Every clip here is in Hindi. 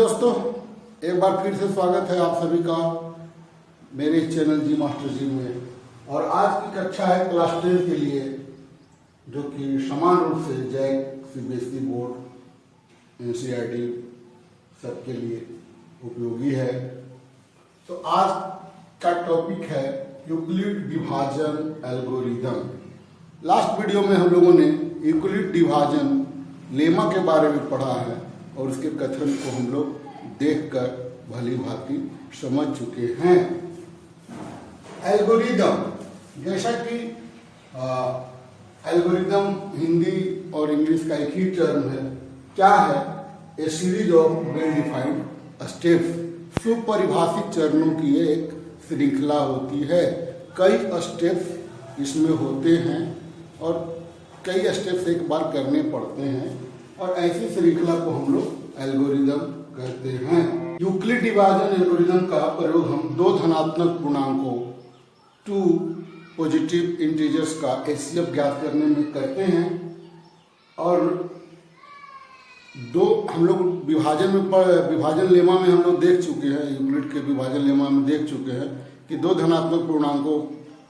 दोस्तों, एक बार फिर से स्वागत है आप सभी का मेरे चैनल जी मास्टर जी में। और आज की कक्षा है क्लास 10 के लिए, जो कि समान रूप से जैक, सीबीएसई बोर्ड, एनसीईआरटी सबके लिए उपयोगी है। तो आज का टॉपिक है यूक्लिड विभाजन एल्गोरिदम। लास्ट वीडियो में हम लोगों ने यूक्लिड विभाजन लेमा के बारे में पढ़ा है और उसके कथन को हम लोग देखकर भली भांति समझ चुके हैं। एल्गोरिदम, जैसा कि एल्गोरिदम हिंदी और इंग्लिश का एक ही टर्म है। क्या है? A series of well defined steps, सुपरिभाषित चरणों की एक श्रृंखला होती है। कई स्टेप्स इसमें होते हैं और कई स्टेप्स एक बार करने पड़ते हैं और ऐसी श्रृंखला को हम लोग एल्गोरिदम कहते हैं। यूक्लिड विभाजन एल्गोरिदम का प्रयोग हम दो धनात्मक पूर्णांकों, टू पॉजिटिव इंटीजर्स का एचसीएफ ज्ञात करने में करते हैं। और दो हम लोग विभाजन लेमा में हम लोग देख चुके हैं, यूक्लिड के विभाजन लेमा में देख चुके हैं कि दो धनात्मक पूर्णांकों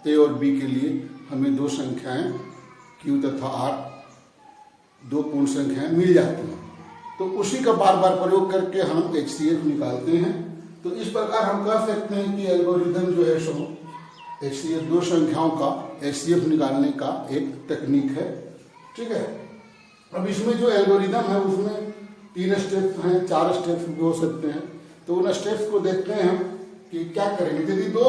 ए और बी के लिए हमें दो संख्याएं क्यू तथा आर, दो पूर्ण संख्याएं मिल जाती हैं। तो उसी का बार बार प्रयोग करके हम एचसीएफ निकालते हैं। तो इस प्रकार हम कह सकते हैं कि एल्गोरिदम जो है सो एचसीएफ, दो संख्याओं का एचसीएफ निकालने का एक तकनीक है। ठीक है। अब इसमें जो एल्गोरिदम है उसमें 3 स्टेप्स हैं, 4 स्टेप्स भी हो सकते हैं। तो उन स्टेप्स को देखते हैं हम कि क्या करेंगे। यदि दो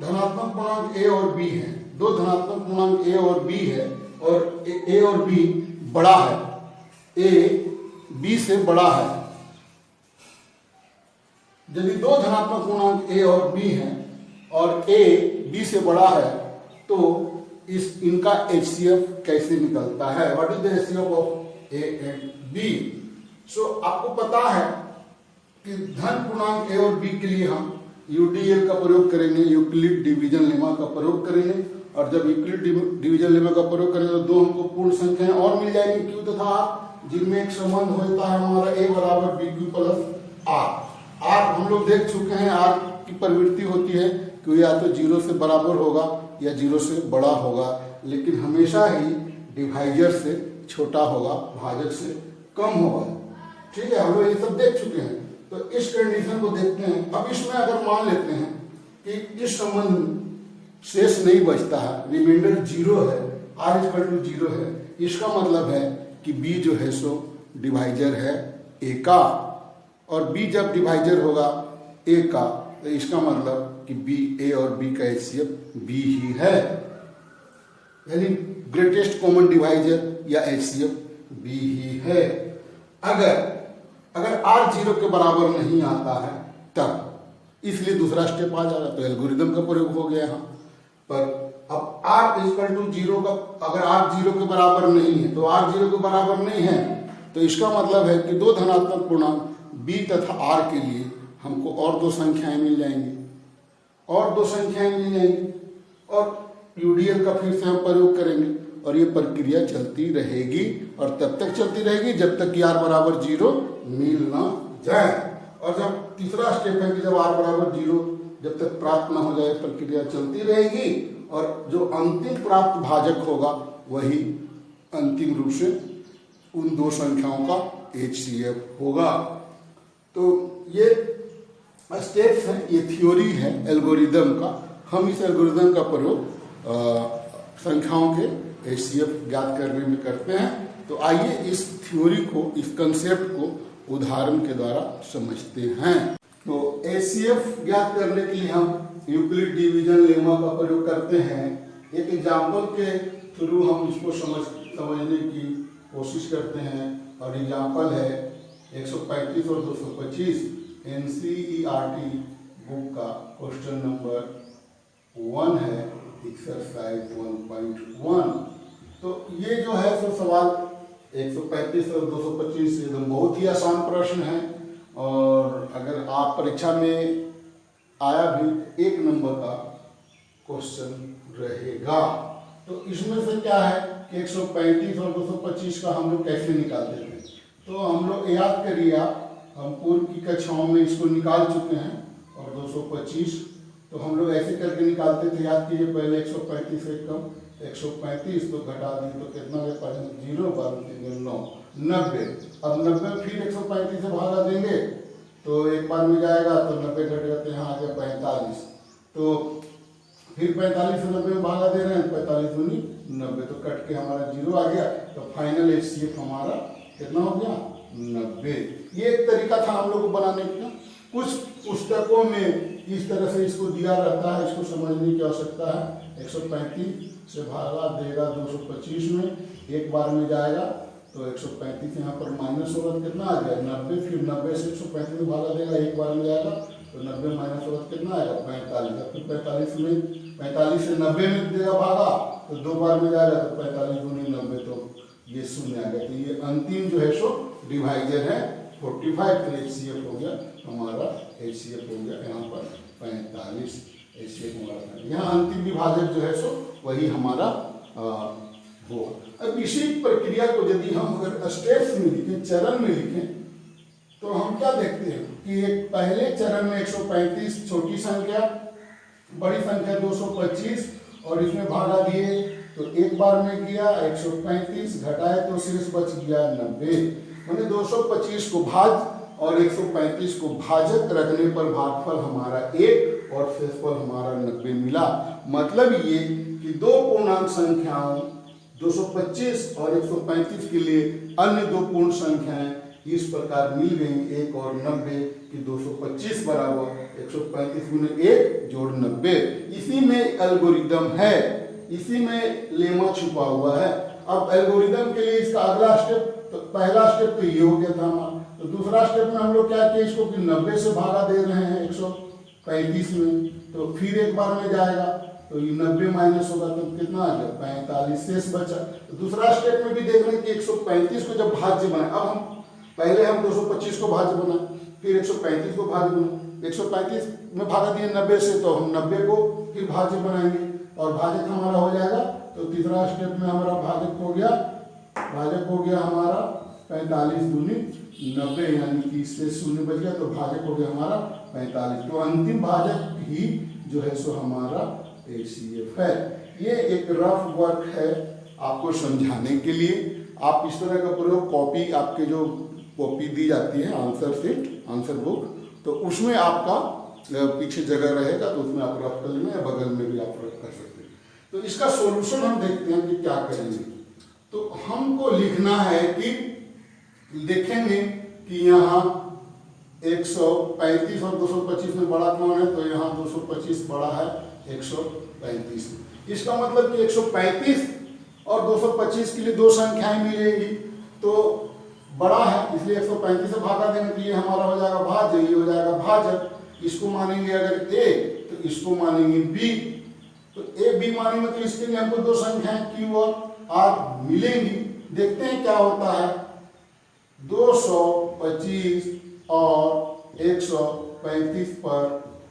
धनात्मक पूर्णांक ए और बी है, दो धनात्मक पूर्णांक ए और बी है और ए और बी बड़ा है, ए बी से बड़ा है। यदि दो धनात्मक पूर्णांक ए और बी हैं और ए बी से बड़ा है तो इनका एचसीएफ कैसे निकलता है? What is the HCF of A and B? So आपको पता है कि धन पूर्णांक ए और बी के लिए हम यूडीएल का प्रयोग करेंगे, यूक्लिड डिवीजन लेमा का प्रयोग करेंगे। और जब यूक्लिड डिवीजन लेमा का प्रयोग करेंगे तो दो हमको पूर्ण संख्याएं और मिल जाएंगी क्यू तथा आर, जिनमें एक संबंध होता है हमारा ए बराबर B Q plus R. R हम लोग देख चुके हैं, आर की प्रवृत्ति होती है कि या तो 0 से बराबर होगा या 0 से बड़ा होगा, लेकिन हमेशा ही डिवाइजर से छोटा होगा, भाजक से कम होगा। ठीक है, हम लोग ये सब देख चुके हैं। तो इस कंडीशन को देखते हैं। अब इसमें अगर मान लेते हैं कि इस संबंध में शेष नहीं बचता है, रिमाइंडर 0 है, r इक्वल टू 0 है, इसका मतलब है कि b जो है सो डिवाइजर है a का, और b जब डिवाइजर होगा a का तो इसका मतलब कि b, a और b का एचसीएफ b ही है, यानी ग्रेटेस्ट कॉमन डिवाइजर या एचसीएफ b ही है। अगर r 0 के बराबर नहीं आता है तब, इसलिए दूसरा स्टेप आ जाएगा, तो एल्गोरिदम का प्रयोग हो गया यहाँ पर। अब r इक्वल टू 0 का, अगर r 0 के बराबर नहीं है तो r 0 के बराबर नहीं है तो इसका मतलब है कि दो धनात्मक पूर्णांक b तथा r के लिए हमको और दो संख्याएं मिल जाएंगी, और दो संख्याएं मिल जाएंगी, और यूडीएल का फिर से हम प्रयोग करेंगे और ये प्रक्रिया चलती रहेगी और तब तक चलती रहेगी जब तक कि r बराबर 0 मिल ना जाए। और जब तीसरा स्टेप है कि जब r बराबर 0 जब तक प्राप्त ना हो जाए, प्रक्रिया चलती रहेगी और जो अंतिम प्राप्त भाजक होगा वही अंतिम रूप से उन दो संख्याओं का एचसीएफ होगा। तो ये स्टेप्स हैं, ये थ्योरी है एल्गोरिदम का। हम इस एल्गोरिदम का प्रयोग संख्याओं के एचसीएफ ज्ञात करने में करते हैं। तो आइए इस थ्योरी को, इस कंसेप्ट को उदाहरण के द्वारा समझते हैं। तो एचसीएफ ज्ञात करने के लिए हम यूक्लिड डिवीजन लेमा का प्रयोग करते हैं। एक एग्जाम्पल के थ्रू हम इसको समझने की कोशिश करते हैं। और एग्जाम्पल है 135 और 225 एनसीईआरटी बुक का क्वेश्चन नंबर 1 है, एक्सरसाइज 1.1। तो ये जो है सो सवाल 135 और 225 एकदम बहुत ही आसान प्रश्न है, और अगर आप परीक्षा में आया भी 1 नंबर का क्वेश्चन रहेगा। तो इसमें से क्या है कि 135 और 225 का हम लोग कैसे निकालते हैं। तो हम लोग याद करिए आप हम पूर्व की कक्षाओं में इसको निकाल चुके हैं। और 225 तो हम लोग ऐसे करके निकालते थे, याद कीजिए, पहले 135 से कम 135 तो घटा दिए तो कितना ले पाएंगे, 0 12 3 9 90। अब 90 फिर 135 से भागा देंगे तो एक बार में जाएगा तो 90 घटेगा तो यहाँ आ गया 45। तो फिर 45 से 90 में भागा दे रहे हैं, 45 दूनी 90 तो कट के हमारा 0 आ गया। तो फाइनल HCF हमारा कितना हो गया, 90। ये एक तरीका था हम लोग को बनाने का। कुछ पुस्तकों में इस तरह से इसको दिया रहता है, इसको समझने की आवश्यकता है। 135 से भागा देगा 225 में, एक बार में जाएगा तो 135 यहाँ पर माइनस होगा तो कितना आ गया 90। फिर 90 से 135 में भागा देगा, एक बार में जाएगा तो 90 माइनस होगा तो कितना आएगा 45। फिर 45 से 90 में देगा भागा तो दो बार में जाएगा तो 45 दूनी 90 तो ये शून्य आ गया। तो ये अंतिम जो है सो डिवाइजर है 45। तो HCF हो गया हमारा, HCF हो गया यहाँ पर 45 HCF हमारा। यहाँ अंतिम विभाजक जो है सो वही हमारा होगा। अब इसी प्रक्रिया को यदि हम अगर स्टेप्स में लिखें, चरण में लिखें, तो हम क्या देखते हैं कि एक पहले चरण में 135 छोटी संख्या, बड़ी संख्या 225 और इसमें भागा दिए तो एक बार में गया 135, घटाए तो शेष बच गया 90। मैंने 225 को भाज और 135 को भाजक रखने पर भागफल हमारा 1 और शेषफल हमारा 90 मिला। मतलब ये कि दो पूर्णांक संख्याओं 225 और 135 के लिए अन्य दो पूर्ण संख्याएं इस प्रकार मिल गई 1 और 90 कि 225 बराबर 135 गुने 1 जोड़ 90। इसी में एल्गोरिदम है, इसी में लेमा छुपा हुआ है। अब एल्गोरिदम के लिए इसका अगला स्टेप, तो पहला स्टेप तो ये हो गया था हमारा। तो दूसरा स्टेप में हम लोग क्या किए, इसको कि 90 से भागा दे रहे हैं 135 में, तो फिर एक बार में जाएगा तो ये 90 माइनस होगा तो कितना आ गया 45, शेष बचा। तो दूसरा स्टेप में भी देख रहे हैं कि 135 को जब भाज्य बनाए, अब हम पहले हम 225 को भाज्य बनाए, फिर 135 को भाज्य बनाए, 135 में भागा दिए 90 से तो हम 90 को फिर भाज्य बनाएंगे और भाजक हमारा हो जाएगा। तो तीसरा स्टेप में हमारा भाजक हो गया हमारा 45 दूनी 90, यानी कि इससे शून्य बच गया तो भाजक हो गया हमारा 45। तो अंतिम भाजक ही जो है सो हमारा HCF है। ये एक रफ वर्क है आपको समझाने के लिए। आप इस तरह का प्रयोग कॉपी, आपके जो कॉपी दी जाती है आंसर शीट, आंसर बुक, तो उसमें आपका पीछे जगह रहेगा तो उसमें आप रफ कर लेना या बगल में भी आप रफ कर सकते हैं। तो इसका सॉल्यूशन हम देखते हैं कि क्या करेंगे। तो हमको लिखना है कि देखेंगे कि यहाँ 135 और 225 में बड़ा कौन है, तो यहाँ 225 बड़ा है 135। इसका मतलब कि 135 और 225 के लिए दो संख्याएं मिलेंगी तो बड़ा है, इसलिए 135 से भागा देंगे तो ये हमारा हो जाएगा भाज्य, ये हो जाएगा भाजक। इसको मानेंगे अगर A तो इसको मानेंगे B, तो A B मानेंगे तो इसके लिए हमको दो संख्याएं Q और R मिलेंगी। देखते हैं क्या होता है। 225 और 135 पर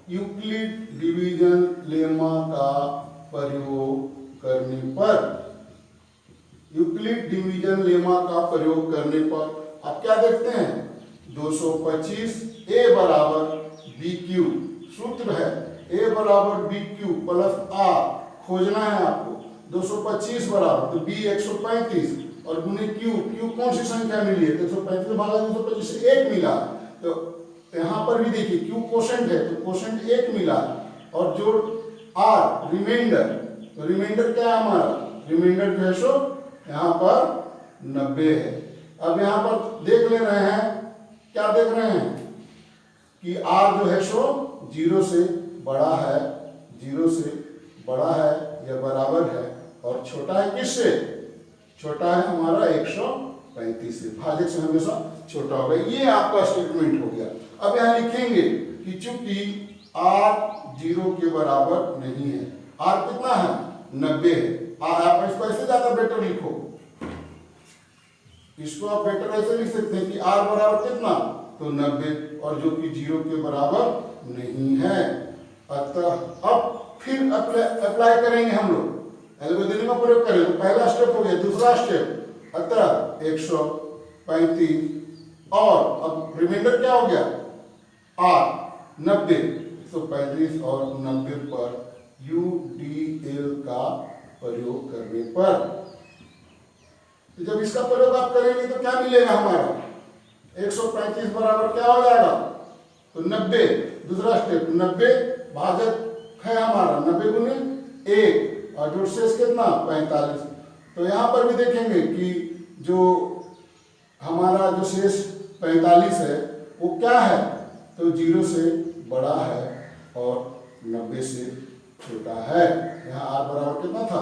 यूक्लिड डिवीजन लेमा का प्रयोग करने पर, यूक्लिड डिवीजन लेमा का प्रयोग करने पर आप क्या देखते हैं, 225 A बराबर BQ, सूत्र है A बराबर BQ प्लस R, खोजना है आपको। 225 बराबर तो B 135 और गुने Q, Q कौन सी संख्या मिली है, 135 भागा 225 से 1 मिला। तो यहाँ पर भी देखिए Q कोशेंट है तो कोशेंट 1 मिला और जो R रिमाइंडर, तो रिमाइंडर क्या है हमारा, रिमाइंडर जो है सो यहाँ पर 90 है। अब यहाँ पर देख ले रहे हैं, क्या देख रहे हैं कि R जो है सो 0 से बड़ा है, 0 से बड़ा है या बराबर है और छोटा है किससे, छोटा है हमारा 135 से, भाजक से हमेशा छोटा होगा। ये आपका स्टेटमेंट हो गया। अब यहाँ लिखेंगे कि चूंकि R 0 के बराबर नहीं है, R कितना है 90 है। आप इसको ऐसे ज्यादा बेटर लिखो, इसको आप बेटर ऐसे लिख सकते हैं कि R बराबर कितना, तो 90, और जो कि 0 के बराबर नहीं है। अतः अब फिर अप्लाई करेंगे हम लोग, एल्गोरिथम का प्रयोग करेंगे। पहला स्टेप हो गया, दूसरा स्टेप, अतः 135 और अब रिमाइंडर क्या हो गया आर 90, 135 और 90 पर UDL का प्रयोग करने पर, तो जब इसका प्रयोग आप करेंगे तो क्या मिलेगा हमारा 135 बराबर क्या हो जाएगा तो 90, दूसरा स्टेप 90 भाजक है हमारा 90 गुने 1 और जो शेष कितना 45। तो यहाँ पर भी देखेंगे कि जो हमारा जो शेष 45 है वो क्या है तो 0 से बड़ा है और 90 से छोटा है। यहाँ r बराबर कितना था,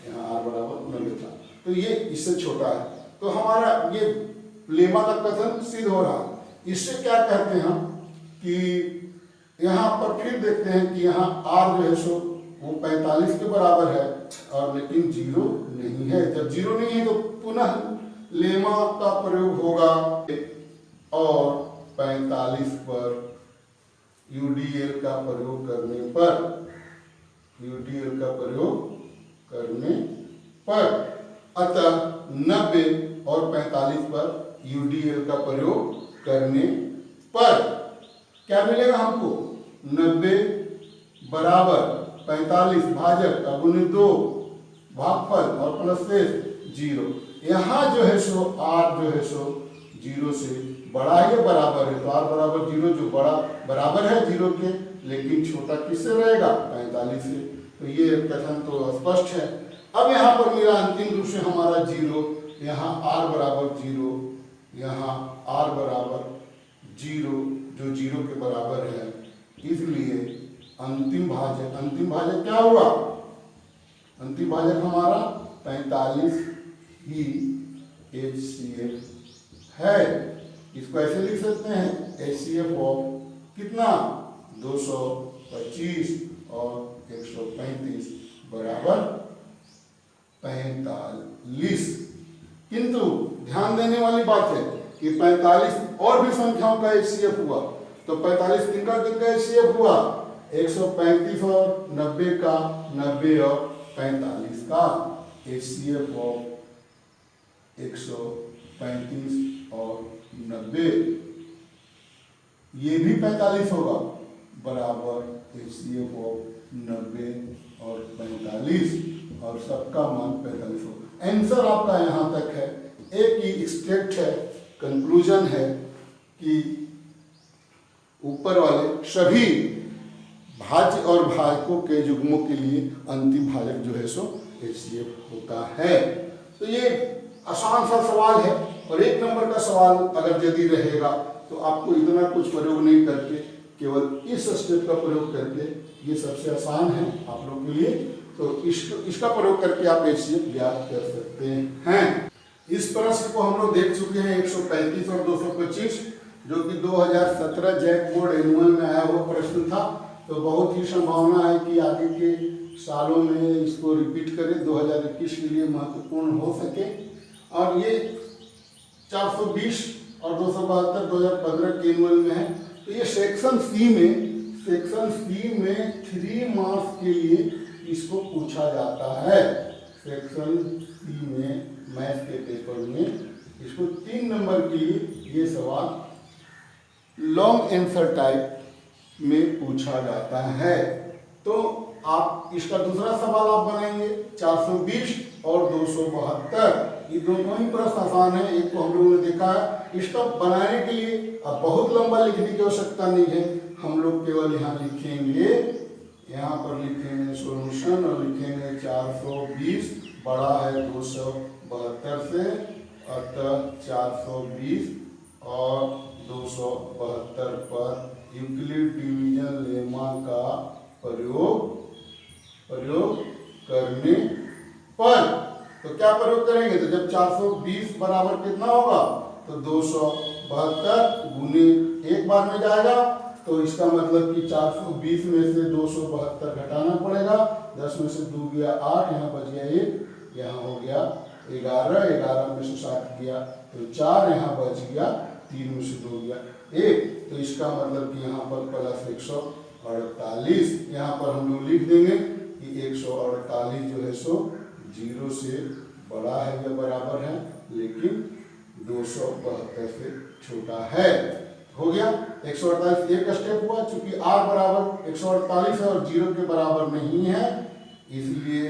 यहाँ r बराबर 90 था, तो ये इससे छोटा है। तो हमारा ये लेमा का कथन सिद्ध हो रहा है। इससे क्या कहते हैं हम कि यहाँ पर फिर देखते हैं कि यहाँ r जो है सो वो 45 के बराबर है और लेकिन 0 नहीं है। जब 0 नहीं है तो पुनः लेमा का प्रयोग होगा और 45 पर UDL का प्रयोग करने पर, UDL का प्रयोग करने पर, अतः 90 और 45 पर UDL का प्रयोग करने पर क्या मिलेगा हमको 90 बराबर 45 भाजक का गुने 2 भागफल और प्लस शेष 0। यहाँ जो है सो r जो है सो 0 से बड़ा है या बराबर है, तो r बराबर 0 जो बड़ा बराबर है 0 के, लेकिन छोटा किससे रहेगा 45 से। तो ये कथन तो स्पष्ट है। अब यहाँ पर मेरा अंतिम रूप से हमारा 0, यहाँ r बराबर 0, यहाँ r बराबर 0 जो 0 के बराबर है, इसलिए अंतिम भाजक क्या हुआ, अंतिम भाजक हमारा 45 ही HCF है। इसको ऐसे लिख सकते हैं HCF ऑफ कितना 225 और 135 बराबर 45। किंतु ध्यान देने वाली बात है कि 45 और भी संख्याओं का HCF हुआ, तो 45 किनका HCF हुआ 135 और 90 का, 90 और 45 का HCF ऑफ 135 और 90, ये भी 45 होगा बराबर HCF ऑफ 90 और 45 और सबका मान 45 होगा। आंसर आपका यहाँ तक है। एक ही स्टेट है, कंक्लूजन है कि ऊपर वाले सभी भाज्य और भाजकों के युग्मों के लिए अंतिम भाजक जो है सो HCF होता है। तो ये आसान सा सवाल है और 1 नंबर का सवाल अगर यदि रहेगा तो आपको इतना कुछ प्रयोग नहीं करके केवल इस स्टेप का प्रयोग करके, ये सबसे आसान है आप लोग के लिए, तो इसका प्रयोग करके आप HCF ज्ञात कर सकते हैं। इस प्रश्न को हम लोग देख चुके हैं 135 और 225, जो कि 2017 जैक बोर्ड एनुअल में आया हुआ प्रश्न था। तो बहुत ही संभावना है कि आगे के सालों में इसको रिपीट करें, 2021 के लिए महत्वपूर्ण हो सके। और ये 420 और 272 2015 के एनुअल में है। तो ये सेक्शन सी में 3 मार्क्स के लिए इसको पूछा जाता है। सेक्शन सी में मैथ के पेपर में इसको 3 नंबर के लिए ये सवाल लॉन्ग आंसर टाइप में पूछा जाता है। तो आप इसका दूसरा सवाल आप बनाएंगे 420 और 272, ये दोनों ही प्रश्न आसान है। एक को हम लोगों ने देखा है, इसका बनाने के लिए अब बहुत लंबा लिखने की आवश्यकता नहीं है। हम लोग केवल यहाँ लिखेंगे, यहाँ पर लिखेंगे सॉल्यूशन और लिखेंगे 420 बड़ा है 272 से, अतः 420 और 272 पर यूक्लिड डिवीजन लेमा का प्रयोग करने पर, तो क्या प्रयोग करेंगे, तो जब 420 बराबर कितना होगा तो 272 गुने 1 बार में जाएगा, तो इसका मतलब कि 420 में से 272 घटाना पड़ेगा। 10 में से 2 गया 8, यहाँ बच गया 1, यहाँ हो गया 11, 11 में से 7 गया तो 4, यहाँ बच गया 3 में से 2 गया 1, तो इसका मतलब कि यहाँ पर प्लस 148। यहाँ पर हम लोग लिख देंगे कि 148 जो है सो 0 से बड़ा है या बराबर है, लेकिन 272 से छोटा है। हो गया 148 एक स्टेप हुआ, चूंकि r बराबर 148 है और 0 के बराबर नहीं है, इसलिए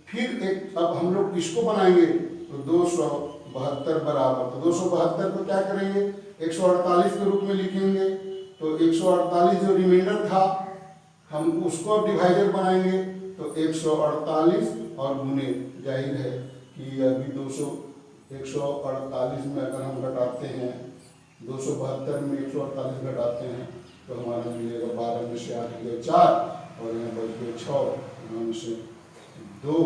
फिर एक अब हम लोग किसको बनाएंगे, तो 272 बराबर, तो 272 को क्या करेंगे 148 के रूप में लिखेंगे, तो 148 जो रिमाइंडर था हम उसको अब डिवाइडर बनाएंगे, तो 148 और गुने, जाहिर है कि अभी 148 में अगर हम घटाते हैं 272 में 148 घटाते हैं तो हमारा मिलेगा 12 में से 8 गए 4 और यहाँ बच गए 6, यहाँ में से 2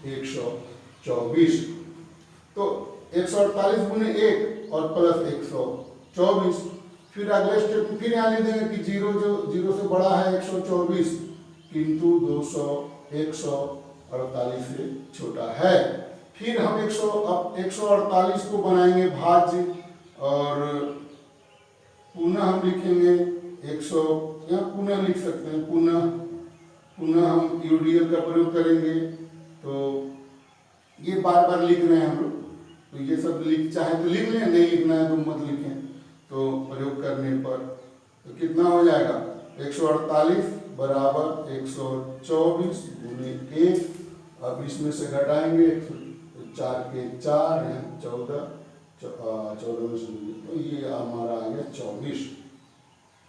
124, तो 148 गुने 1 और प्लस 124, फिर अगले स्टेप में फिर यहाँ लिख देंगे कि 0 से बड़ा है 124 किंतु 148 से छोटा है। फिर हम 148 को बनाएंगे भाज्य और पुनः हम लिखेंगे 100, या पुनः लिख सकते हैं, पुनः हम यूडीएल का प्रयोग करेंगे, तो ये बार बार लिख रहे हैं हम लोग, तो ये सब चाहे तो लिख लें, नहीं लिखना है तो मत लिखें। तो प्रयोग करने पर तो कितना हो जाएगा 148 बराबर 124 गुने 1, अब इसमें से घटाएंगे 4 के 4 है 14 में से, तो ये हमारा आ गया 24,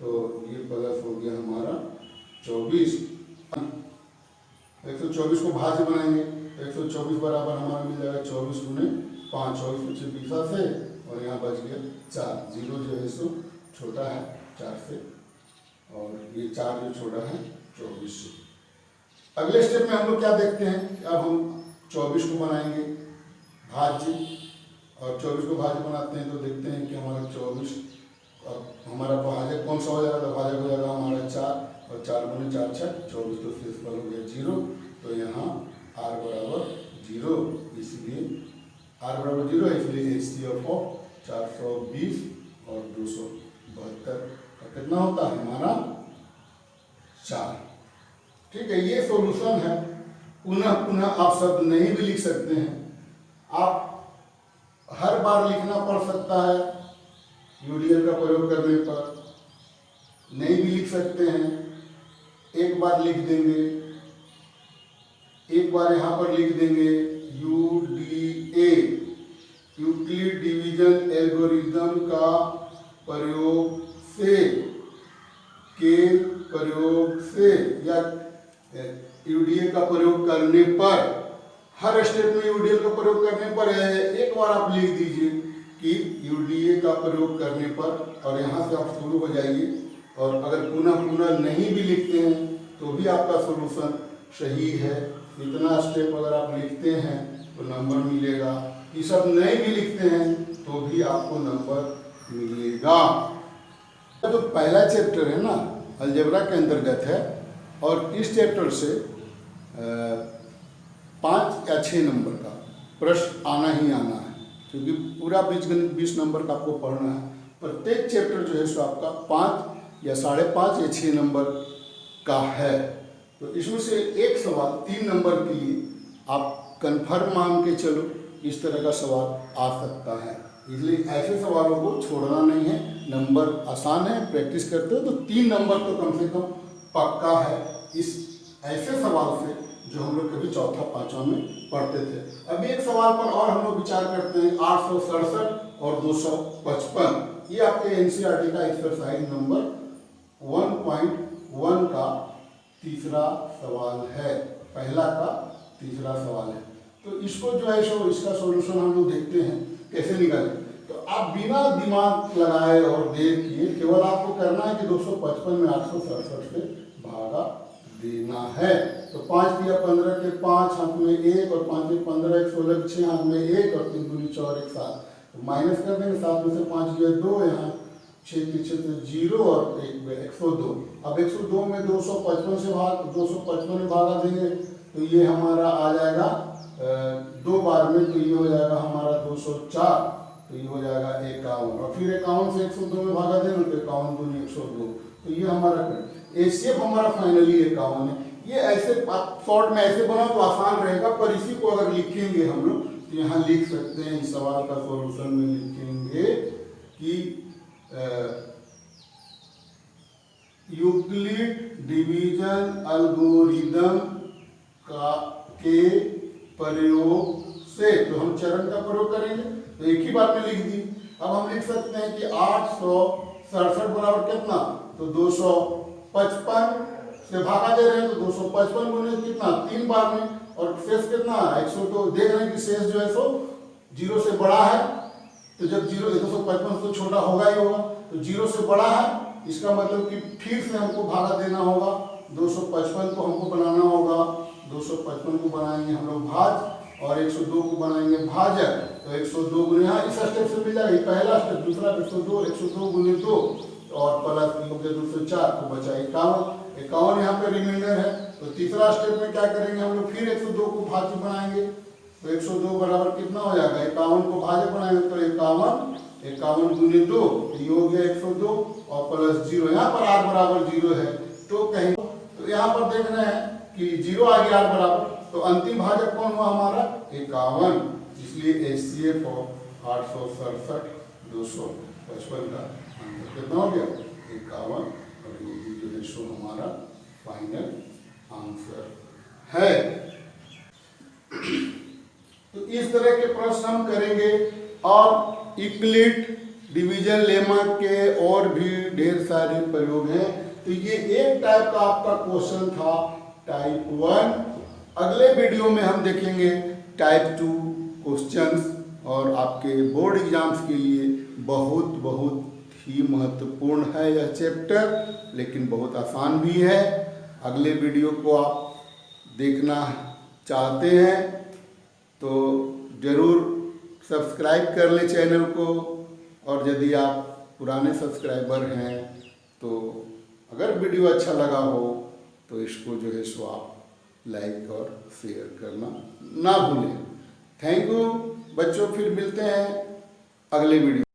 तो ये प्लस हो गया हमारा 24। 124 को भाज्य बनाएंगे, 124 बराबर हमारा मिल जाएगा 24 गुने 5, 24 बचे 20 से और यहाँ बच गया 4, 0 जो है सो छोटा है 4 से और ये 4 जो छोटा है 24 से। अगले स्टेप में हम लोग क्या देखते हैं, अब हम 24 को बनाएंगे भाज्य और 24 को भाज्य बनाते हैं तो देखते हैं कि हमारा 24, अब हमारा भाजक कौन सा हो जाएगा, तो भाजक हो जाएगा हमारा 4 और 4 गुने 4 6 24, तो शेष पर हो गया 0, तो यहाँ r बराबर 0, इसलिए r बराबर 0 है, इसलिए HCF ऑफ 420 और 272 का कितना होता है हमारा 4। ठीक है, ये सॉल्यूशन है। पुनः आप शब्द नहीं भी लिख सकते हैं, आप हर बार लिखना पड़ सकता है यूडीएल का प्रयोग करने पर, नहीं भी लिख सकते हैं, एक बार लिख देंगे, एक बार यहाँ पर लिख देंगे यूडीए यूक्लिड डिवीजन एल्गोरिथम का प्रयोग से, के प्रयोग से या यूडीए का प्रयोग करने पर, हर स्टेप में यूडीएल का प्रयोग करने पर एक बार आप लिख दीजिए कि यूडीए का प्रयोग करने पर, और यहाँ से आप शुरू हो जाइए, और अगर पुनः नहीं भी लिखते हैं तो भी आपका सॉल्यूशन सही है। इतना स्टेप अगर आप लिखते हैं तो नंबर मिलेगा, ये सब नहीं भी लिखते हैं तो भी आपको नंबर मिलेगा। तो पहला चैप्टर है ना अलजेब्रा के अंतर्गत है, और इस चैप्टर से 5 या 6 नंबर का प्रश्न आना ही आना है, क्योंकि पूरा बीजगणित 20 नंबर का आपको पढ़ना है। प्रत्येक चैप्टर जो है सो आपका 5 या 5.5 या 6 नंबर का है, तो इसमें से एक सवाल 3 नंबर के लिए आप कन्फर्म मान के चलो, इस तरह का सवाल आ सकता है, इसलिए ऐसे सवालों को छोड़ना नहीं है। नंबर आसान है, प्रैक्टिस करते हो तो 3 नंबर तो कम से कम पक्का है इस ऐसे सवाल से जो हम लोग कभी चौथा पांचवा में पढ़ते थे। अभी एक सवाल पर और हम लोग विचार करते हैं, 867 और 255, ये आपके एनसीईआरटी का एक्सरसाइज नंबर 1.1 का तीसरा सवाल है, पहला का तीसरा सवाल है। तो इसको जो है सो इसका सॉल्यूशन हम लोग देखते हैं कैसे निकालें। तो आप बिना दिमाग लगाए और देर किए केवल आपको करना है कि 255 में 867 से भागा देना है। तो 5 दिया 15 के 5 हाथ में 1 और 5 में 15 1 16 6 हाथ में 1 और 3 दूनी 4 1 7, तो माइनस कर देंगे, 7 में से 5 गया 2, यहाँ 6 पीछे से 0 और 102। अब 102 में 255 में भागा देंगे तो ये हमारा आ जाएगा 2 बार में, तो ये हो जाएगा हमारा 204, तो ये हो जाएगा 51, और फिर 51 से 102 में भागा देंगे तो 51 दूनी 102, तो ये हमारा एसीएफ हमारा फाइनली 51 है। ये ऐसे आप शॉर्ट में ऐसे बनाओ तो आसान रहेगा, पर इसी को अगर लिखेंगे हम लोग तो यहाँ लिख सकते हैं, इस सवाल का सॉल्यूशन में लिखेंगे कि यूक्लिड डिवीजन एल्गोरिदम के प्रयोग से, तो हम चरण का प्रयोग करेंगे, तो एक ही बार में लिख दी। अब हम लिख सकते हैं कि 867 बराबर कितना, तो 255 से भागा दे रहे हैं, तो 255 गुने कितना 3 बार में, और शेष कितना 102। देख रहे हैं कि शेष जो है सो 0 से बड़ा है, तो जब 0 255 तो छोटा होगा ही होगा, तो 0 से बड़ा है, इसका मतलब कि फिर से हमको भागा देना होगा। 255 को हमको बनाना होगा, 255 को बनाएंगे हम लोग भाज, और 102 को बनाएंगे भाजक, तो 102 गुने, हाँ इस स्टेप से मिल जाएगा, पहला स्टेप, दूसरा 102 गुने 2 और प्लस 204 को बचा 51 यहाँ पे रिमाइंडर है। तो तीसरा स्टेप में क्या करेंगे हम लोग, फिर 102 को भाज्य बनाएंगे, तो 102 बराबर कितना हो जाएगा, 51 को भाज्य बनाएंगे, तो 51 गुने 2, ये हो गया 102 और प्लस 0, यहाँ पर r बराबर 0 है, तो कहीं तो यहाँ पर देख रहे हैं कि 0 आ गया r बराबर, तो अंतिम भाजक कौन हुआ हमारा 51, इसलिए HCF ऑफ 867 255 का आंसर कितना हो गया 51, और ये जो है सो हमारा फाइनल आंसर है। तो इस तरह के प्रश्न हम करेंगे, और यूक्लिड डिवीजन लेमा के और भी ढेर सारे प्रयोग हैं। तो ये एक टाइप का आपका क्वेश्चन था, टाइप 1। अगले वीडियो में हम देखेंगे टाइप 2 क्वेश्चंस, और आपके बोर्ड एग्जाम्स के लिए बहुत ही महत्वपूर्ण है यह चैप्टर, लेकिन बहुत आसान भी है। अगले वीडियो को आप देखना चाहते हैं तो ज़रूर सब्सक्राइब कर ले चैनल को, और यदि आप पुराने सब्सक्राइबर हैं तो अगर वीडियो अच्छा लगा हो तो इसको जो है सो आप लाइक और शेयर करना ना भूलें। थैंक यू बच्चों, फिर मिलते हैं अगले वीडियो।